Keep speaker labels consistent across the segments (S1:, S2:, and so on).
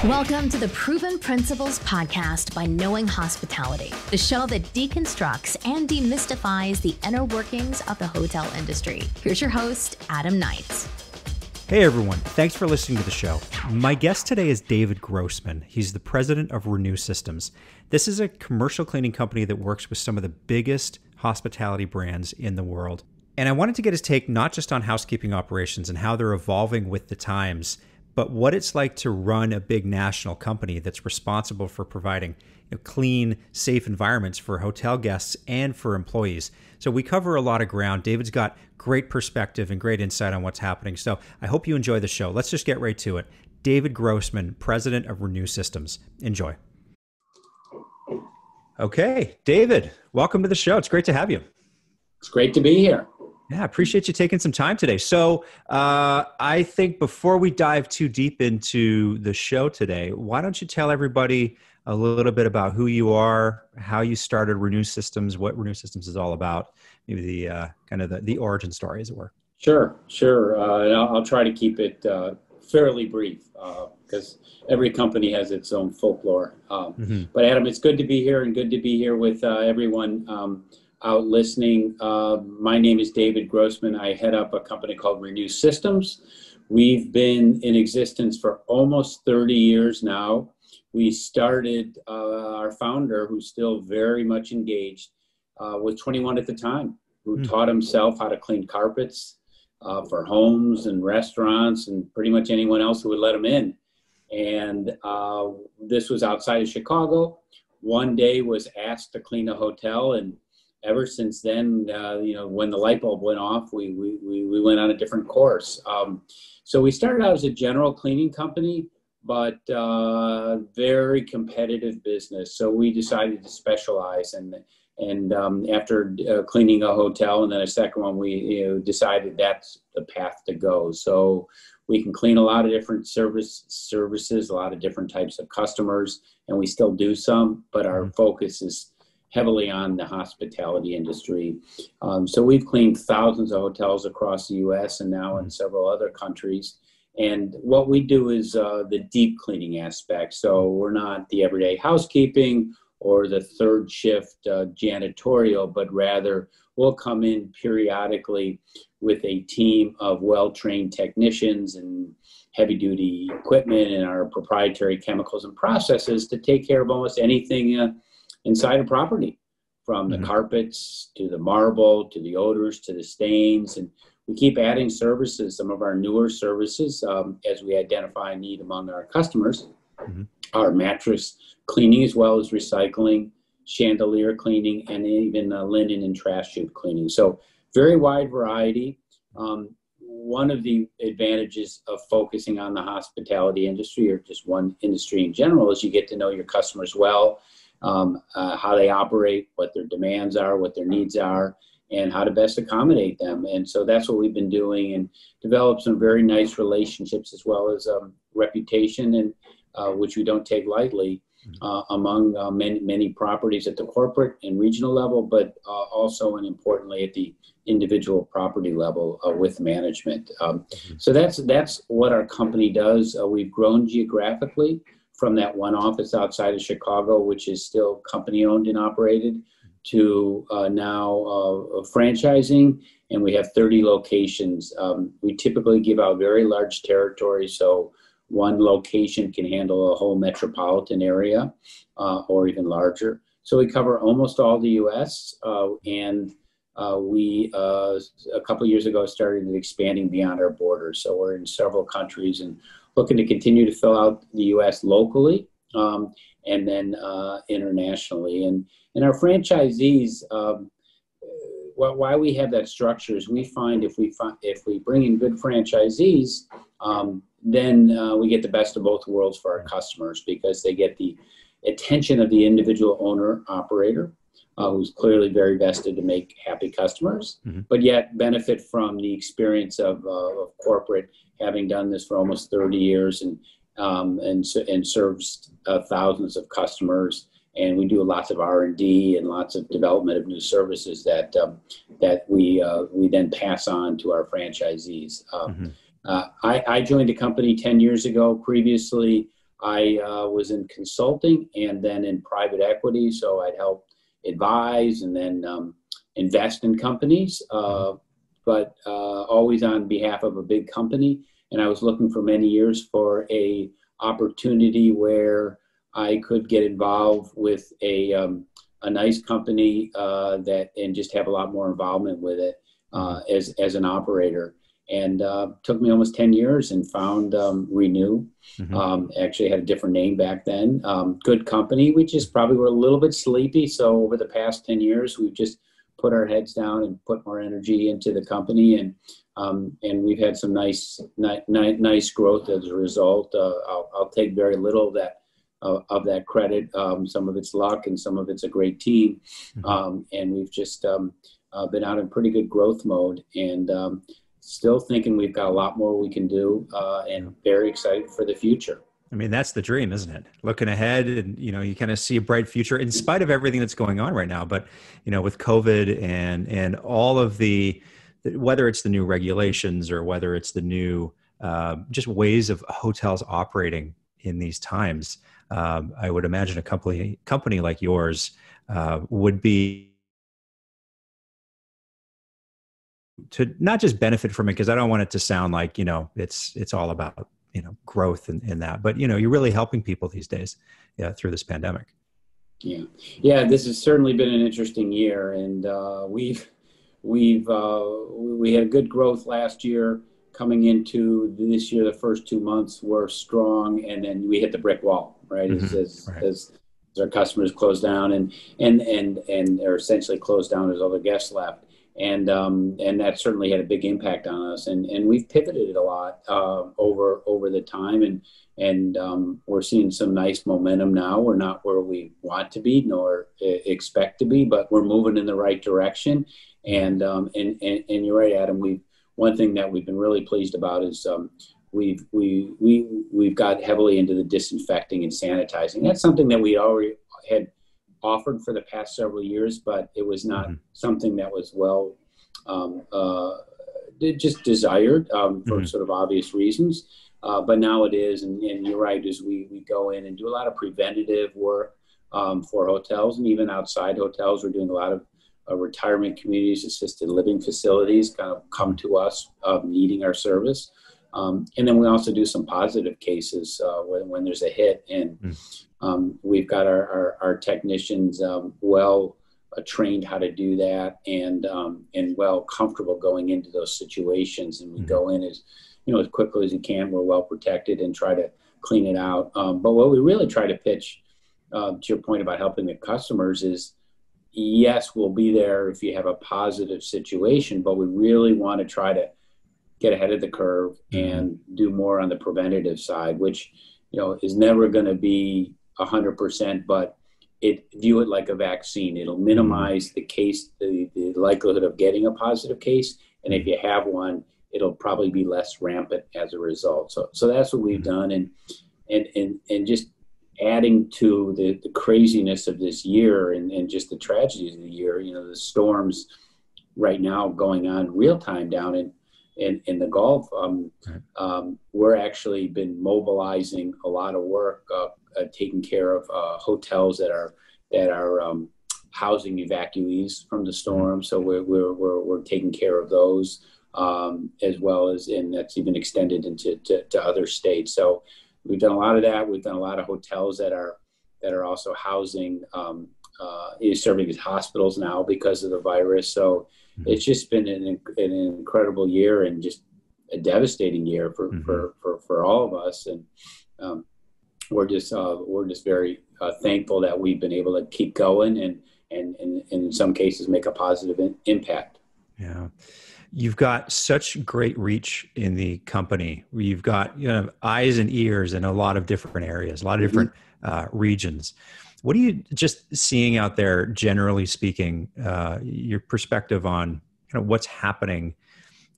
S1: Welcome to the Proven Principles podcast by Knowing Hospitality, the show that deconstructs and demystifies the inner workings of the hotel industry. Here's your host, Adam Knight.
S2: Hey everyone, thanks for listening to the show. My guest today is David Grossman. He's the president of Renue Systems. This is a commercial cleaning company that works with some of the biggest hospitality brands in the world. And I wanted to get his take not just on housekeeping operations and how they're evolving with the times, but what it's like to run a big national company that's responsible for providing clean, safe environments for hotel guests and for employees. So we cover a lot of ground. David's got great perspective and great insight on what's happening. So I hope you enjoy the show. Let's just get right to it. David Grossman, president of Renue Systems. Enjoy. Okay, David, welcome to the show. It's great to have you.
S3: It's great to be here.
S2: Yeah, I appreciate you taking some time today. So I think before we dive too deep into the show today, why don't you tell everybody a little bit about who you are, how you started Renue Systems, what Renue Systems is all about, maybe the kind of the origin story, as it were.
S3: Sure. I'll try to keep it fairly brief because every company has its own folklore. But Adam, it's good to be here and good to be here with everyone out listening. My name is David Grossman. I head up a company called Renue Systems. We've been in existence for almost 30 years now. We started, our founder, who's still very much engaged, was 21 at the time, who taught himself how to clean carpets for homes and restaurants and pretty much anyone else who would let him in. And this was outside of Chicago. One day was asked to clean a hotel, and ever since then, when the light bulb went off, we went on a different course. So we started out as a general cleaning company, but very competitive business. So we decided to specialize, and after cleaning a hotel and then a second one, we decided that's the path to go. So we can clean a lot of different services, a lot of different types of customers, and we still do some, but our focus is heavily on the hospitality industry. So we've cleaned thousands of hotels across the U.S. and now in several other countries. And what we do is the deep cleaning aspect. So we're not the everyday housekeeping or the third shift janitorial, but rather we'll come in periodically with a team of well-trained technicians and heavy-duty equipment and our proprietary chemicals and processes to take care of almost anything inside a property, from the carpets to the marble, to the odors, to the stains. And we keep adding services, some of our newer services, as we identify a need among our customers. Our mattress cleaning, as well as recycling, chandelier cleaning, and even linen and trash chute cleaning. So very wide variety. One of the advantages of focusing on the hospitality industry, or just one industry in general, is you get to know your customers well, how they operate, what their demands are, what their needs are, and how to best accommodate them. And so that's what we've been doing, and developed some very nice relationships, as well as reputation, and which we don't take lightly, among many properties at the corporate and regional level, but also and importantly at the individual property level with management. So that's what our company does. We've grown geographically from that one office outside of Chicago, which is still company owned and operated, to now franchising, and we have 30 locations. We typically give out very large territories, so one location can handle a whole metropolitan area or even larger. So we cover almost all the U.S. And we, a couple of years ago, started expanding beyond our borders. So we're in several countries and looking to continue to fill out the U.S. locally and then internationally. And our franchisees, why we have that structure is we find if we bring in good franchisees, then we get the best of both worlds for our customers, because they get the attention of the individual owner operator, who's clearly very vested to make happy customers, but yet benefit from the experience of corporate, having done this for almost 30 years and serves thousands of customers. And we do lots of R&D and lots of development of new services that we then pass on to our franchisees. I joined the company 10 years ago. Previously, I was in consulting and then in private equity. So I'd help advise and then invest in companies, but always on behalf of a big company. And I was looking for many years for a opportunity where I could get involved with a nice company and just have a lot more involvement with it as an operator. And took me almost 10 years and found Renue. Actually had a different name back then. Good company. We just probably were a little bit sleepy. So over the past 10 years, we've just put our heads down and put more energy into the company. And we've had some nice growth as a result. I'll take very little of that credit. Some of it's luck and some of it's a great team. And we've just been out in pretty good growth mode, and still thinking we've got a lot more we can do, and very excited for the future.
S2: I mean, that's the dream, isn't it? Looking ahead, and you kind of see a bright future in spite of everything that's going on right now. But with COVID and all of whether it's the new regulations or whether it's the new just ways of hotels operating in these times, I would imagine a company like yours would be to not just benefit from it, because I don't want it to sound like it's all about growth in that, but you're really helping people these days through this pandemic.
S3: Yeah, this has certainly been an interesting year, and we had good growth last year. Coming into this year, the first 2 months were strong, and then we hit the brick wall, right? As our customers closed down and are essentially closed down as all the guests left. And that certainly had a big impact on us, and we've pivoted a lot over the time, and we're seeing some nice momentum now. We're not where we want to be nor expect to be, but we're moving in the right direction. And you're right, Adam. One thing that we've been really pleased about is we've got heavily into the disinfecting and sanitizing. That's something that we already had offered for the past several years, but it was not something that was just desired for sort of obvious reasons. But now it is, and you're right, as we go in and do a lot of preventative work for hotels, and even outside hotels. We're doing a lot of retirement communities, assisted living facilities kind of come to us needing our service. And then we also do some positive cases when there's a hit, and we've got our technicians well trained how to do that, and well comfortable going into those situations. And we go in as quickly as we can. We're well protected and try to clean it out. But what we really try to pitch, to your point about helping the customers, is yes, we'll be there if you have a positive situation, but we really want to try to get ahead of the curve and do more on the preventative side, which is never going to be 100%, but view it like a vaccine. It'll minimize the likelihood of getting a positive case, and if you have one, it'll probably be less rampant as a result. So that's what we've done, and just adding to the craziness of this year and just the tragedies of the year. The storms right now going on real time down in the Gulf. We're actually been mobilizing a lot of work, taking care of hotels that are housing evacuees from the storm. So we're taking care of those, as well as, and that's even extended to other states. So we've done a lot of that. We've done a lot of hotels that are also housing, serving as hospitals now because of the virus. So it's just been an incredible year, and just a devastating year for all of us. And we're just very thankful that we've been able to keep going and in some cases make a positive impact.
S2: Yeah. You've got such great reach in the company. You've got eyes and ears in a lot of different areas, a lot of different regions. What are you just seeing out there, generally speaking, your perspective on what's happening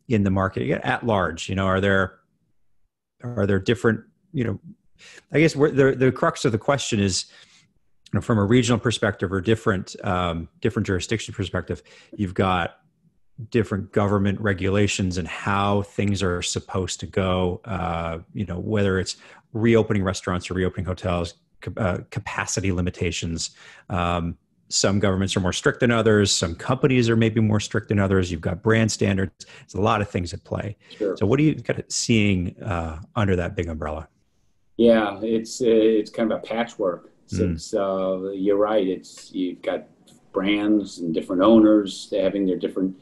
S2: in the market at large? Are there different, I guess the crux of the question is, from a regional perspective or different jurisdiction perspective, you've got different government regulations and how things are supposed to go, whether it's reopening restaurants or reopening hotels, capacity limitations. Some governments are more strict than others. Some companies are maybe more strict than others. You've got brand standards. There's a lot of things at play.
S3: Sure.
S2: So what are you kind of seeing under that big umbrella?
S3: Yeah, it's kind of a patchwork. Since you're right, you've got brands and different owners having their different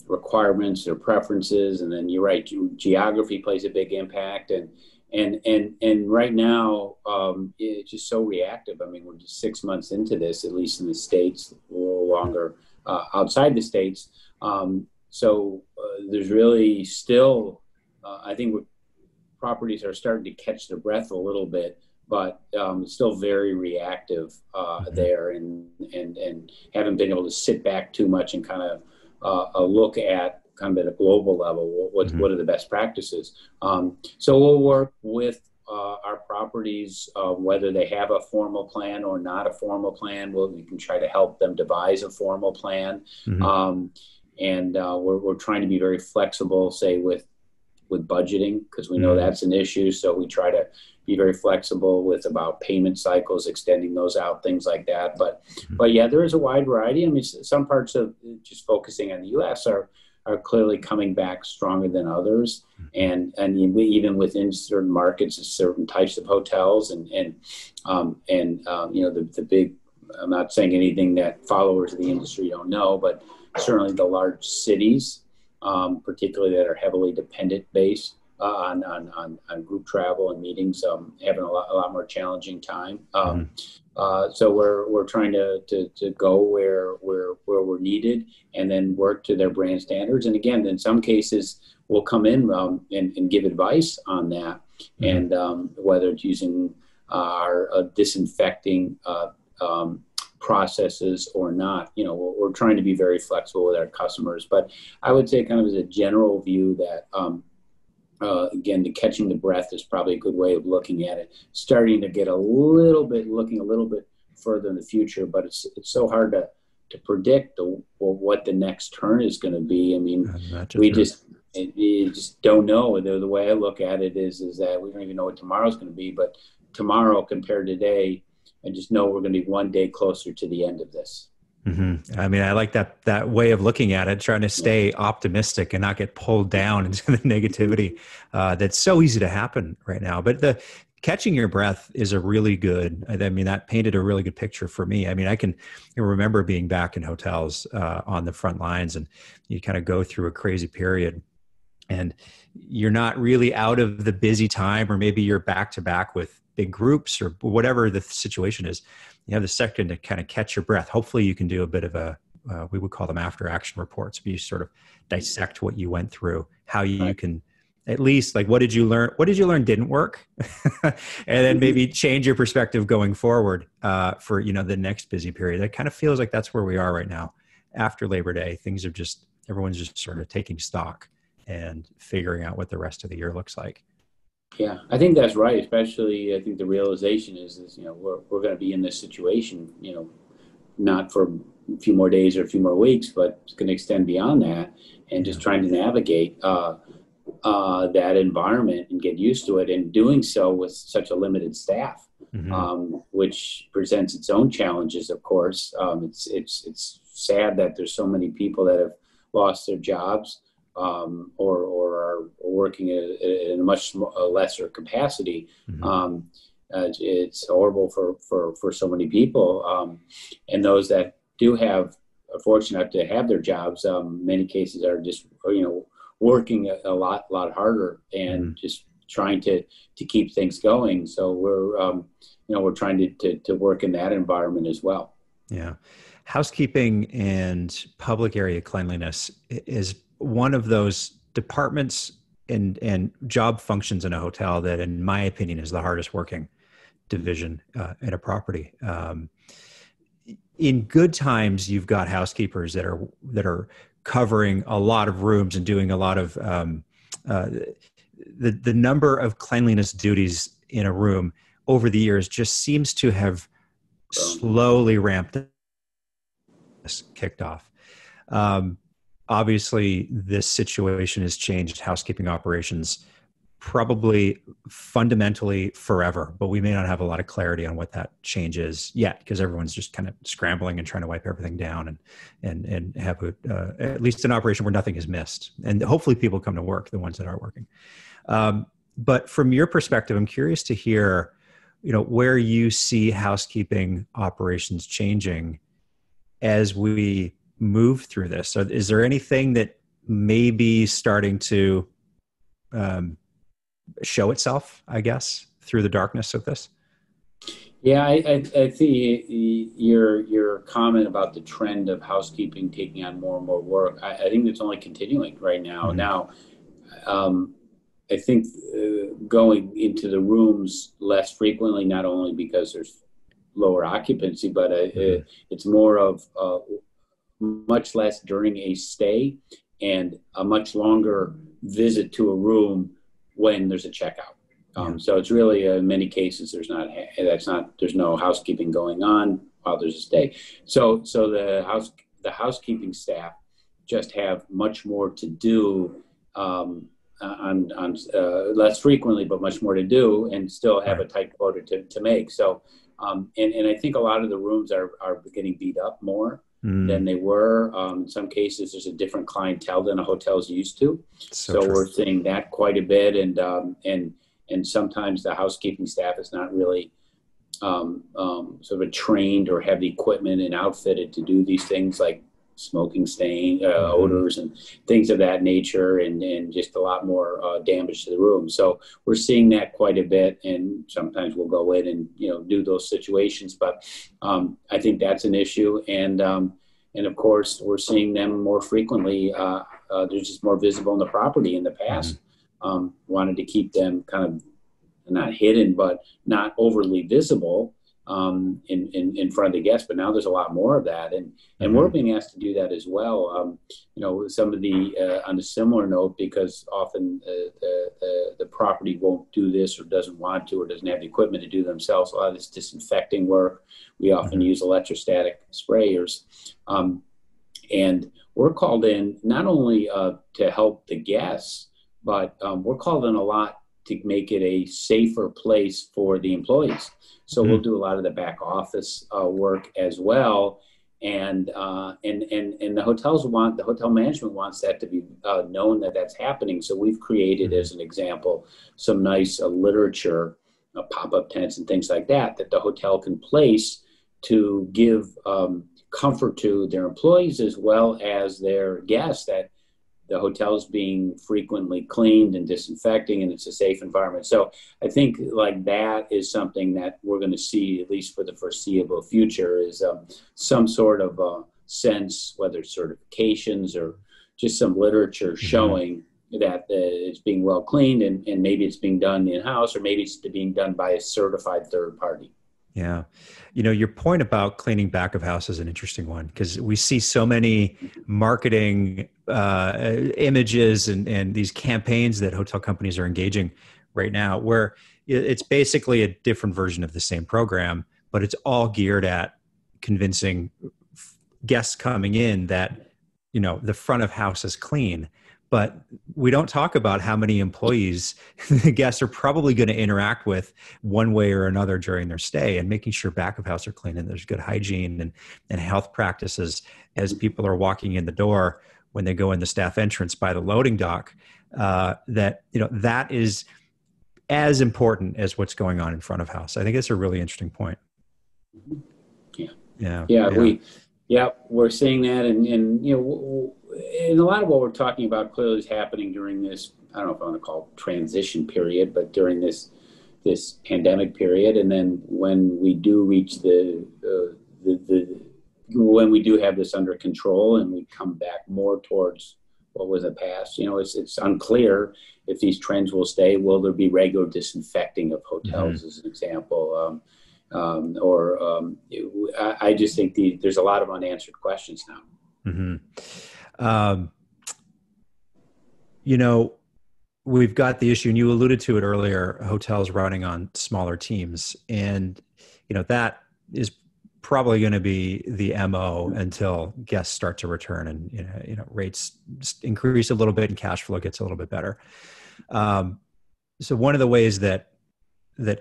S3: requirements, their preferences, and then you're right, geography plays a big impact, and right now it's just so reactive. I mean, we're just 6 months into this, at least in the States, a little longer outside the States. So there's really still, I think properties are starting to catch their breath a little bit, but it's still very reactive there, and haven't been able to sit back too much and kind of look at kind of at a global level what are the best practices. So we'll work with our properties, whether they have a formal plan or not a formal plan. We can try to help them devise a formal plan, and we're trying to be very flexible, say with budgeting, because we know that's an issue. So we try to be very flexible with about payment cycles, extending those out, things like that. But yeah, there is a wide variety. I mean, some parts of, just focusing on the U.S., are clearly coming back stronger than others, and even within certain markets, certain types of hotels, and the big. I'm not saying anything that followers of the industry don't know, but certainly the large cities, particularly that are heavily dependent based on group travel and meetings, having a lot more challenging time. So we're trying to go where we're needed, and then work to their brand standards. And again, in some cases, we'll come in and give advice on that, and whether it's using our disinfecting processes or not. We're trying to be very flexible with our customers. But I would say, kind of as a general view, that again, the catching the breath is probably a good way of looking at it. Starting to get looking a little bit further in the future, but it's so hard to predict what the next turn is going to be. I mean, you just don't know. The way I look at it is that we don't even know what tomorrow's going to be, but tomorrow compared to today, I just know we're going to be one day closer to the end of this.
S2: I mean, I like that way of looking at it, trying to stay optimistic and not get pulled down into the negativity that's so easy to happen right now. But the catching your breath is a really good, I mean, that painted a really good picture for me. I mean, I can remember being back in hotels on the front lines, and you kind of go through a crazy period, and you're not really out of the busy time, or maybe you're back to back with big groups or whatever the situation is. You have the second to kind of catch your breath. Hopefully you can do a bit of we would call them after action reports, but you sort of dissect what you went through, how you can at least, like, what did you learn didn't work? And then maybe change your perspective going forward for, the next busy period. It kind of feels like that's where we are right now. After Labor Day, everyone's just sort of taking stock and figuring out what the rest of the year looks like.
S3: Yeah, I think that's right. Especially, I think the realization is we're going to be in this situation, not for a few more days or a few more weeks, but it's going to extend beyond that, and just trying to navigate that environment and get used to it, and doing so with such a limited staff, which presents its own challenges. Of course, it's sad that there's so many people that have lost their jobs. Or are working in a much lesser capacity. It's horrible for so many people. And those that are fortunate to have their jobs, many cases are just, working a lot harder and just trying to keep things going. So we're trying to work in that environment as well.
S2: Yeah. Housekeeping and public area cleanliness is one of those departments and job functions in a hotel that, in my opinion, is the hardest working division in a property. In good times, you've got housekeepers that are covering a lot of rooms and doing a lot of the number of cleanliness duties in a room over the years just seems to have slowly ramped, kicked off. obviously this situation has changed housekeeping operations probably fundamentally forever, but we may not have a lot of clarity on what that change is yet, because everyone's just kind of scrambling and trying to wipe everything down and have at least an operation where nothing is missed. And hopefully people come to work, the ones that are working. But from your perspective, I'm curious to hear, where you see housekeeping operations changing as we move through this. So is there anything that may be starting to show itself, I guess, through the darkness of this?
S3: Yeah, I think your comment about the trend of housekeeping taking on more and more work, I think it's only continuing right now. Mm-hmm. Now, I think going into the rooms less frequently, not only because there's lower occupancy, but it's more of much less during a stay and a much longer visit to a room when there's a checkout. So it's really in many cases there's no housekeeping going on while there's a stay. So the housekeeping staff just have much more to do on less frequently, but much more to do, and still have a tight quota to make. So and I think a lot of the rooms are getting beat up more than they were. In some cases, there's a different clientele than a hotel's used to. So we're seeing that quite a bit, and sometimes the housekeeping staff is not really sort of trained or have the equipment and outfitted to do these things like smoking stain, odors and things of that nature, and just a lot more damage to the room. So we're seeing that quite a bit, and sometimes we'll go in and do those situations. But I think that's an issue, and of course we're seeing them more frequently. They're just more visible in the property. In the past, wanted to keep them kind of not hidden, but not overly visible in front of the guests, but now there's a lot more of that, and we're being asked to do that as well. Some of the on a similar note, because often the property won't do this or doesn't want to or doesn't have the equipment to do themselves. A lot of this disinfecting work, we often use electrostatic sprayers, and we're called in not only to help the guests, but we're called in a lot to make it a safer place for the employees. So we'll do a lot of the back office work as well, and the hotel management wants that to be known that that's happening. So we've created, as an example, some nice literature, pop-up tents and things like that the hotel can place to give comfort to their employees as well as their guests, that the hotel is being frequently cleaned and disinfecting, and it's a safe environment. So I think like that is something that we're going to see, at least for the foreseeable future, is some sort of sense, whether it's certifications or just some literature showing that it's being well cleaned, and maybe it's being done in-house, or maybe it's being done by a certified third party.
S2: Yeah. Your point about cleaning back of house is an interesting one, because we see so many marketing images and these campaigns that hotel companies are engaging right now, where it's basically a different version of the same program, but it's all geared at convincing guests coming in that, the front of house is clean. But we don't talk about how many employees the guests are probably going to interact with one way or another during their stay, and making sure back of house are clean and there's good hygiene and health practices as people are walking in the door when they go in the staff entrance by the loading dock. That is as important as what's going on in front of house. I think that's a really interesting point. We're seeing that, and a lot of what we're talking about clearly is happening during this, I don't know if I want to call it transition period, but during this pandemic period. And then when we do reach when we do have this under control and we come back more towards what was the past, it's unclear if these trends will stay. Will there be regular disinfecting of hotels, as an example? I just think there's a lot of unanswered questions now. We've got the issue, and you alluded to it earlier, hotels running on smaller teams. And, that is probably going to be the MO until guests start to return and rates increase a little bit and cash flow gets a little bit better. So one of the ways that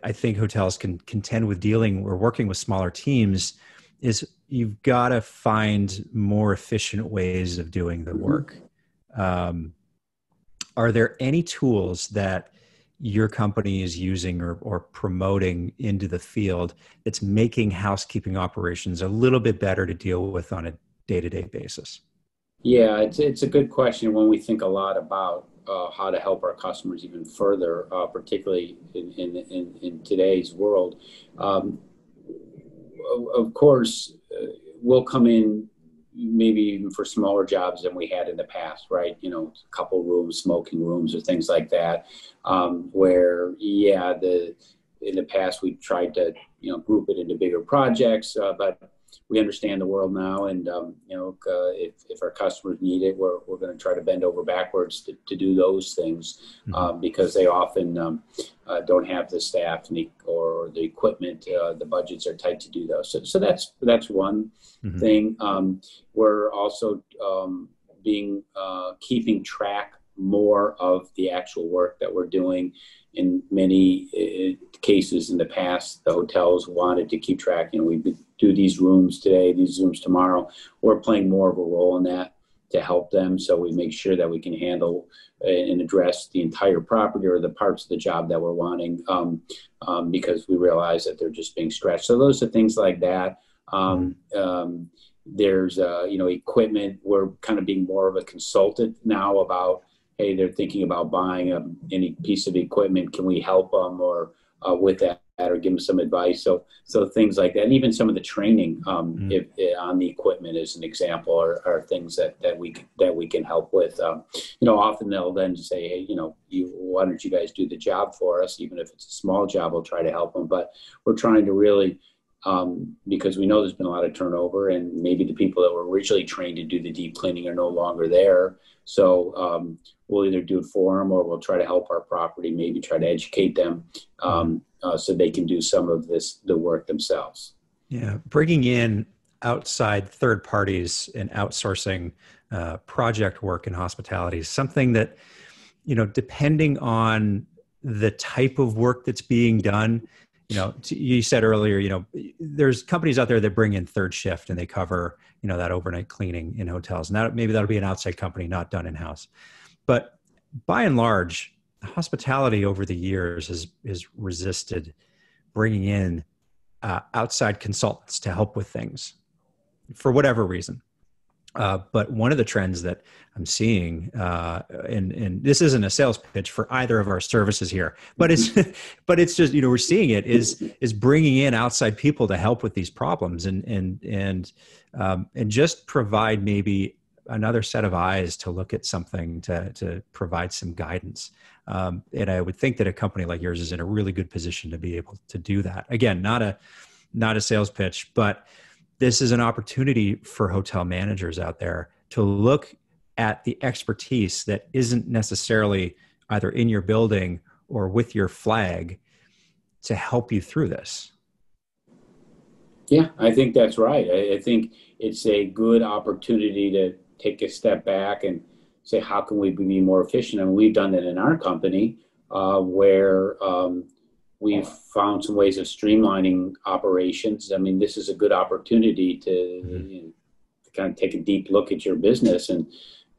S2: I think hotels can contend with dealing or working with smaller teams is you've got to find more efficient ways of doing the work. Are there any tools that your company is using or promoting into the field that's making housekeeping operations a little bit better to deal with on a day-to-day basis?
S3: Yeah, it's a good question. When we think a lot about how to help our customers even further, particularly in today's world, of course, we'll come in maybe even for smaller jobs than we had in the past, right? A couple rooms, smoking rooms, or things like that, where in the past we tried to group it into bigger projects, but we understand the world now, and if our customers need it, we're going to try to bend over backwards to do those things, because they often don't have the staff or the equipment. The budgets are tight to do those. So that's one thing. We're also keeping track more of the actual work that we're doing. In many cases in the past, the hotels wanted to keep track. We do these rooms today, these rooms tomorrow. We're playing more of a role in that to help them. So we make sure that we can handle and address the entire property or the parts of the job that we're wanting, because we realize that they're just being stretched. So those are things like that. There's equipment. We're kind of being more of a consultant now about, hey, they're thinking about buying any piece of equipment. Can we help them or with that, or give them some advice? So things like that, and even some of the training on the equipment, as an example, are things that we can help with. Often they'll then say, hey, why don't you guys do the job for us? Even if it's a small job, we'll try to help them. But we're trying to really, because we know there's been a lot of turnover, and maybe the people that were originally trained to do the deep cleaning are no longer there. So we'll either do it for them, or we'll try to help our property, maybe try to educate them so they can do some of the work themselves.
S2: Yeah, bringing in outside third parties and outsourcing project work in hospitality is something that, depending on the type of work that's being done, you said earlier, there's companies out there that bring in third shift and they cover, that overnight cleaning in hotels. And maybe that'll be an outside company, not done in-house. But by and large, hospitality over the years has resisted bringing in outside consultants to help with things for whatever reason. But one of the trends that I'm seeing, and this isn't a sales pitch for either of our services here, but it's just, we're seeing it is bringing in outside people to help with these problems and just provide maybe another set of eyes to look at something to provide some guidance. And I would think that a company like yours is in a really good position to be able to do that. Again, not a sales pitch, but this is an opportunity for hotel managers out there to look at the expertise that isn't necessarily either in your building or with your flag to help you through this.
S3: Yeah, I think that's right. I think it's a good opportunity to take a step back and say, how can we be more efficient? And we've done that in our company where we've found some ways of streamlining operations. I mean, this is a good opportunity to kind of take a deep look at your business and,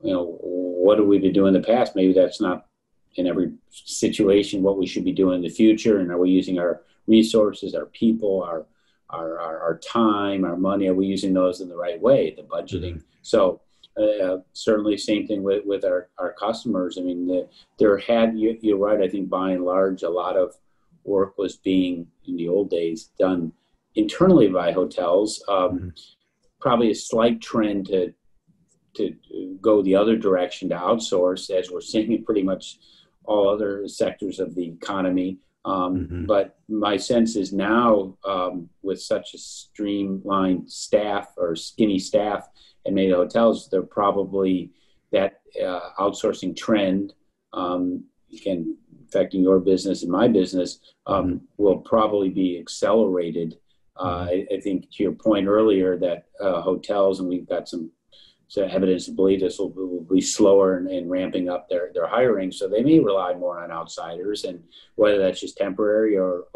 S3: what have we been doing in the past? Maybe that's not in every situation what we should be doing in the future. And are we using our resources, our people, our time, our money? Are we using those in the right way, the budgeting? So certainly same thing with our customers. I mean, you're right. I think by and large, a lot of work was being, in the old days, done internally by hotels. Probably a slight trend to go the other direction, to outsource, as we're seeing in pretty much all other sectors of the economy. But my sense is now, with such a streamlined staff or skinny staff at many hotels, they're probably that outsourcing trend, again, affecting your business and my business, will probably be accelerated I think to your point earlier that hotels, and we've got some evidence to believe this will be slower in ramping up their hiring, so they may rely more on outsiders, and whether that's just temporary or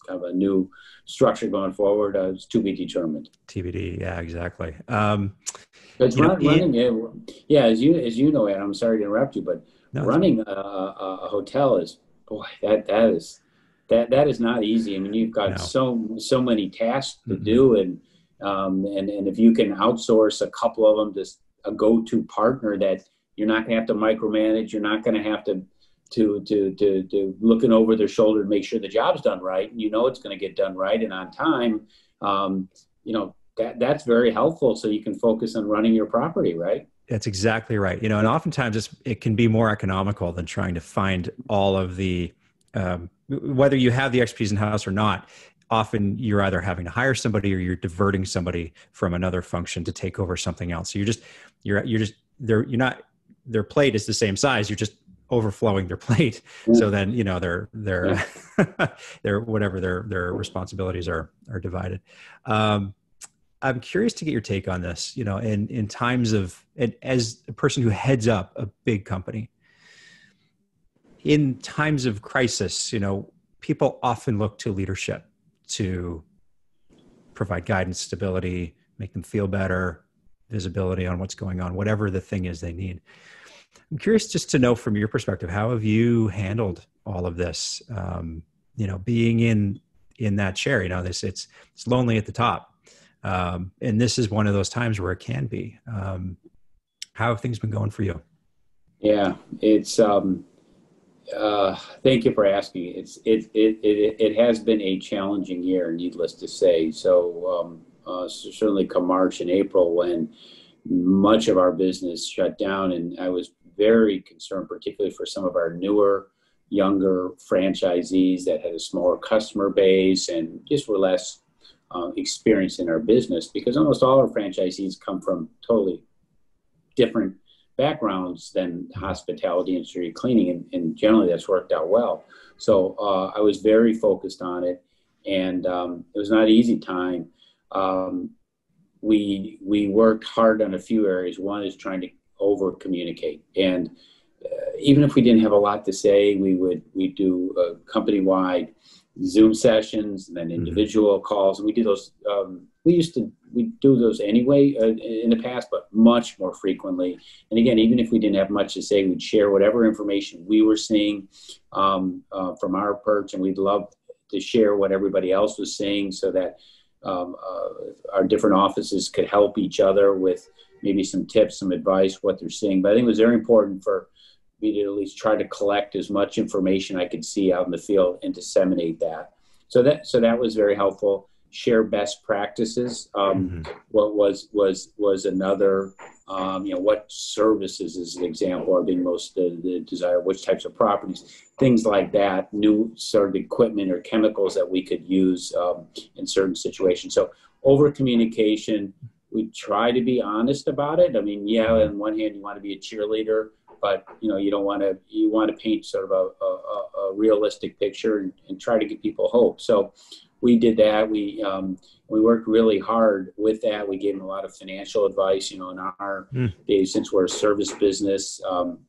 S3: kind of a new structure going forward is to be determined.
S2: TBD, yeah, exactly.
S3: It's running, as you know, Adam, I'm sorry to interrupt you, but running a hotel is, boy, that is not easy. I mean, you've got so many tasks to do, and if you can outsource a couple of them to a go-to partner that you're not going to have to micromanage, you're not going to have to looking over their shoulder to make sure the job's done right, and it's going to get done right and on time. That's very helpful, so you can focus on running your property, right?
S2: That's exactly right. And oftentimes it can be more economical than trying to find all of the, whether you have the expertise in-house or not. Often you're either having to hire somebody or you're diverting somebody from another function to take over something else. So you're not, their plate is the same size. You're just overflowing their plate. Yeah. So then, their whatever their responsibilities are divided. I'm curious to get your take on this, in times of, and as a person who heads up a big company, in times of crisis, people often look to leadership to provide guidance, stability, make them feel better, visibility on what's going on, whatever the thing is they need. I'm curious just to know from your perspective, how have you handled all of this? Being in that chair, it's lonely at the top. And this is one of those times where it can be. How have things been going for you? Yeah,
S3: it's, thank you for asking. It has been a challenging year, needless to say. So certainly come March and April, when much of our business shut down, and I was very concerned, particularly for some of our newer, younger franchisees that had a smaller customer base and just were less experience in our business, because almost all our franchisees come from totally different backgrounds than hospitality industry, cleaning, and generally that's worked out well. So I was very focused on it, and it was not an easy time. We worked hard on a few areas. One is trying to over communicate, and even if we didn't have a lot to say, we'd do company-wide Zoom sessions and then individual calls. And we do those. We do those anyway in the past, but much more frequently. And again, even if we didn't have much to say, we'd share whatever information we were seeing from our perch, and we'd love to share what everybody else was seeing, so that our different offices could help each other with maybe some tips, some advice, what they're seeing. But I think it was very important for me to at least try to collect as much information I could see out in the field and disseminate that. So that was very helpful. Share best practices. What was another, what services, as an example, are being most desired, which types of properties, things like that, new sort of equipment or chemicals that we could use in certain situations. So over communication, we try to be honest about it. I mean, on one hand, you want to be a cheerleader, but you want to paint sort of a realistic picture and try to give people hope. So we did that. We worked really hard with that. We gave them a lot of financial advice, in our days, since we're a service business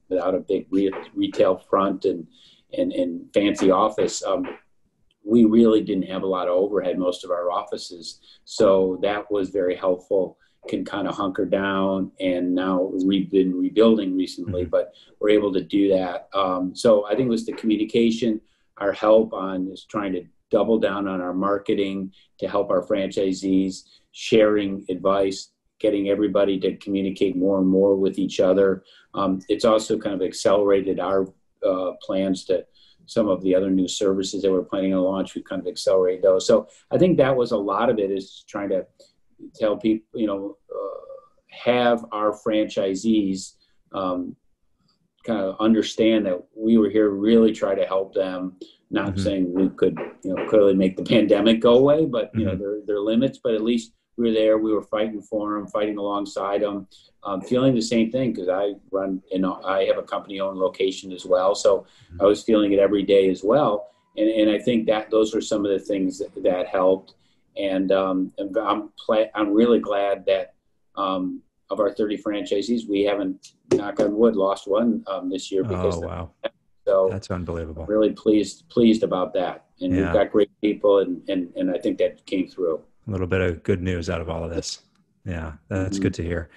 S3: without a big retail front and fancy office. We really didn't have a lot of overhead, most of our offices. So that was very helpful. Can kind of hunker down, and now we've been rebuilding recently, but we're able to do that. So I think it was the communication, our help on is trying to double down on our marketing to help our franchisees, sharing advice, getting everybody to communicate more and more with each other. It's also kind of accelerated our plans to some of the other new services that we're planning to launch. We've kind of accelerated those. So I think that was a lot of it, is trying to tell people, have our franchisees kind of understand that we were here to really try to help them. Not saying we could, clearly make the pandemic go away, but there are limits. But at least we were there. We were fighting for them, fighting alongside them, feeling the same thing, because I have a company-owned location as well, so I was feeling it every day as well. And I think that those are some of the things that helped. and I'm really glad that of our 30 franchisees, we haven't, knock on wood, lost one this year because
S2: wow.
S3: So
S2: That's unbelievable.
S3: I'm really pleased about that. And we've got great people, and I think that came through.
S2: A little bit of good news out of all of this. Yeah, that's good to hear.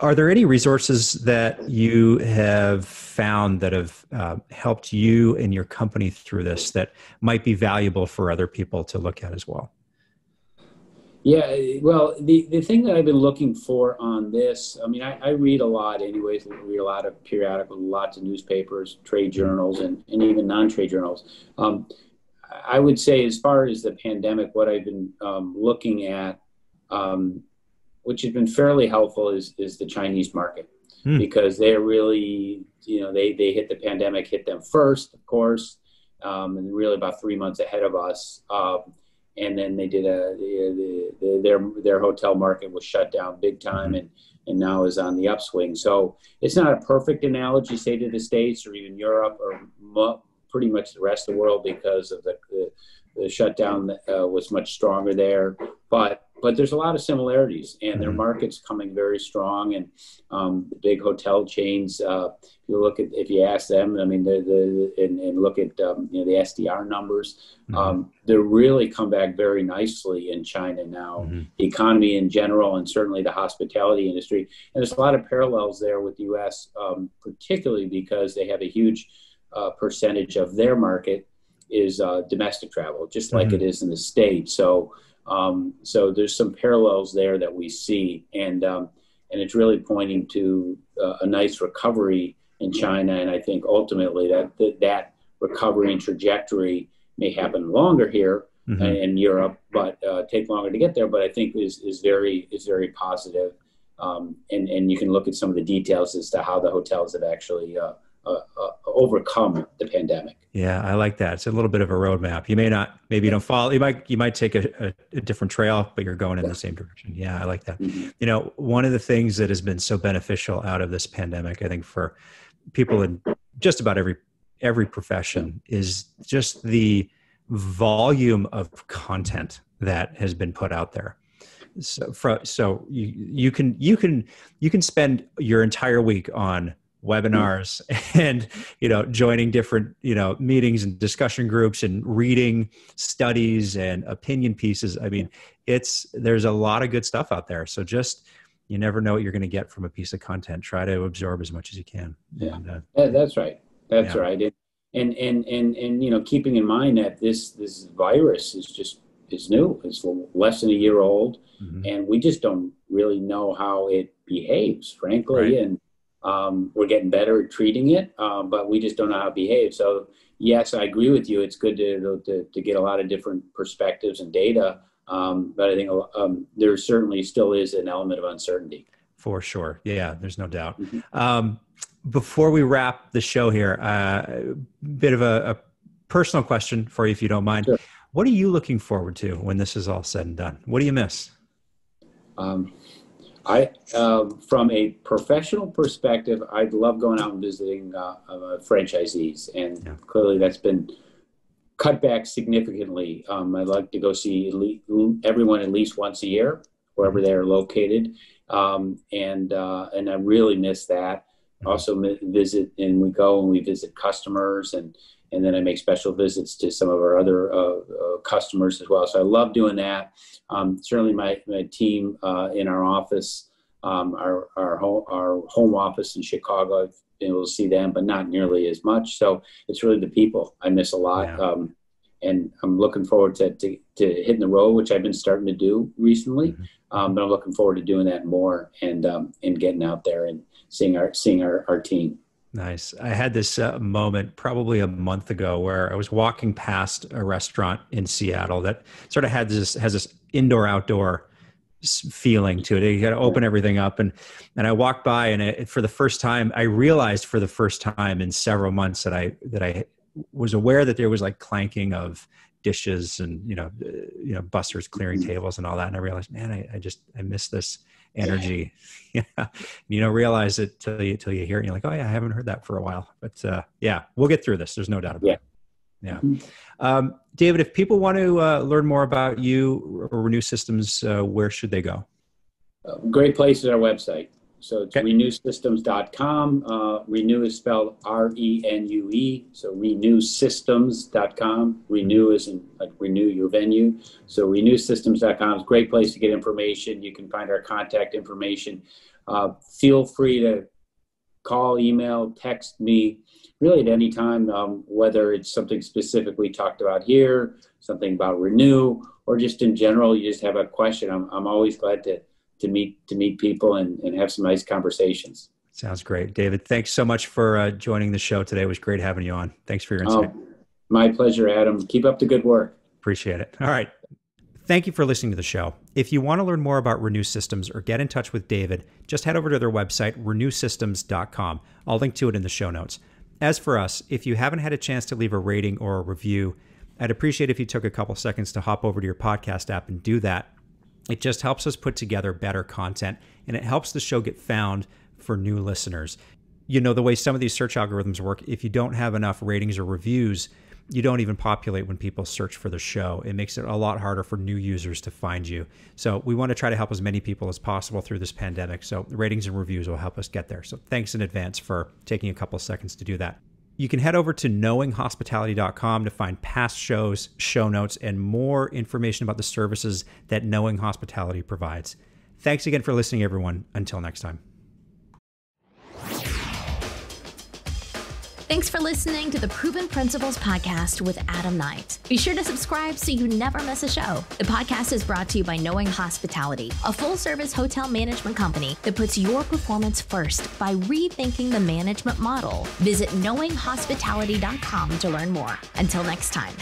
S2: Are there any resources that you have found that have helped you and your company through this that might be valuable for other people to look at as well?
S3: Yeah, well, the thing that I've been looking for on this, I mean, I read a lot anyways, read a lot of periodicals, lots of newspapers, trade journals, and even non-trade journals. I would say as far as the pandemic, what I've been looking at, which has been fairly helpful, is the Chinese market, because they're really, they hit the pandemic, hit them first, of course, and really about 3 months ahead of us. And then they did their hotel market was shut down big time, and now is on the upswing. So it's not a perfect analogy, say, to the States or even Europe or pretty much the rest of the world, because of the shutdown that was much stronger there. But there's a lot of similarities, and their market's coming very strong. And the big hotel chains, if you ask them, I mean, and look at the SDR numbers, they're really come back very nicely in China now. The economy in general, and certainly the hospitality industry. And there's a lot of parallels there with the U.S., particularly because they have a huge percentage of their market is domestic travel, just like it is in the States. So there's some parallels there that we see, and it's really pointing to a nice recovery in China. And I think ultimately that recovery and trajectory may happen longer here in Europe, but take longer to get there. But I think is very positive. And you can look at some of the details as to how the hotels have actually overcome the pandemic.
S2: Yeah, I like that. It's a little bit of a roadmap. You maybe you don't follow. You might take a different trail, but you're going in the same direction. Yeah, I like that. One of the things that has been so beneficial out of this pandemic, I think, for people in just about every profession, is just the volume of content that has been put out there. So you can spend your entire week on webinars and joining different meetings and discussion groups and reading studies and opinion pieces. I mean, there's a lot of good stuff out there. So just, you never know what you're going to get from a piece of content. Try to absorb as much as you can.
S3: Yeah, that's right. That's right. And keeping in mind that this virus is new. It's less than a year old, and we just don't really know how it behaves, frankly. Right. And we're getting better at treating it, but we just don't know how it behaves. So yes, I agree with you. It's good to get a lot of different perspectives and data, but I think there certainly still is an element of uncertainty.
S2: For sure. Yeah, there's no doubt. Before we wrap the show here, a bit of a personal question for you, if you don't mind.
S3: Sure.
S2: What are you looking forward to when this is all said and done? What do you miss?
S3: From a professional perspective, I'd love going out and visiting franchisees, and clearly that's been cut back significantly. I'd like to go see everyone at least once a year, wherever they are located, and I really miss that. Also visit, and we visit customers, and then I make special visits to some of our other customers as well. So I love doing that. Certainly my team in our office, our home office in Chicago, I've been able to see them, but not nearly as much. So it's really the people I miss a lot. Yeah. And I'm looking forward to hitting the road, which I've been starting to do recently. But I'm looking forward to doing that more and getting out there and seeing our team.
S2: Nice. I had this moment probably a month ago where I was walking past a restaurant in Seattle that sort of has this indoor-outdoor feeling to it. You got to open everything up, and I walked by, and for the first time, I realized for the first time in several months that I was aware that there was like clanking of dishes and bussers clearing tables and all that, and I realized, man, I miss this energy. Yeah. You don't realize it till you hear it, and you're like, oh yeah, I haven't heard that for a while. But we'll get through this. There's no doubt about it. Yeah. David, if people want to learn more about you or Renue Systems, where should they go?
S3: Great place is our website. So it's
S2: Okay.
S3: renuesystems.com. Renew is spelled R-E-N-U-E. So renuesystems.com. Renew is in like renew your venue. So renuesystems.com is a great place to get information. You can find our contact information. Feel free to call, email, text me really at any time, whether it's something specific we talked about here, something about Renue, or just in general, you just have a question. I'm always glad to meet people and have some nice conversations.
S2: Sounds great. David, thanks so much for joining the show today. It was great having you on. Thanks for your insight.
S3: My pleasure, Adam. Keep up the good work.
S2: Appreciate it. All right. Thank you for listening to the show. If you want to learn more about Renue Systems or get in touch with David, just head over to their website, renuesystems.com. I'll link to it in the show notes. As for us, if you haven't had a chance to leave a rating or a review, I'd appreciate if you took a couple seconds to hop over to your podcast app and do that. It just helps us put together better content, and it helps the show get found for new listeners. You know, the way some of these search algorithms work, if you don't have enough ratings or reviews, you don't even populate when people search for the show. It makes it a lot harder for new users to find you. So we want to try to help as many people as possible through this pandemic. So ratings and reviews will help us get there. So thanks in advance for taking a couple seconds to do that. You can head over to knowinghospitality.com to find past shows, show notes, and more information about the services that Knowing Hospitality provides. Thanks again for listening, everyone. Until next time.
S1: Thanks for listening to the Proven Principles Podcast with Adam Knight. Be sure to subscribe so you never miss a show. The podcast is brought to you by Knowing Hospitality, a full-service hotel management company that puts your performance first by rethinking the management model. Visit knowinghospitality.com to learn more. Until next time.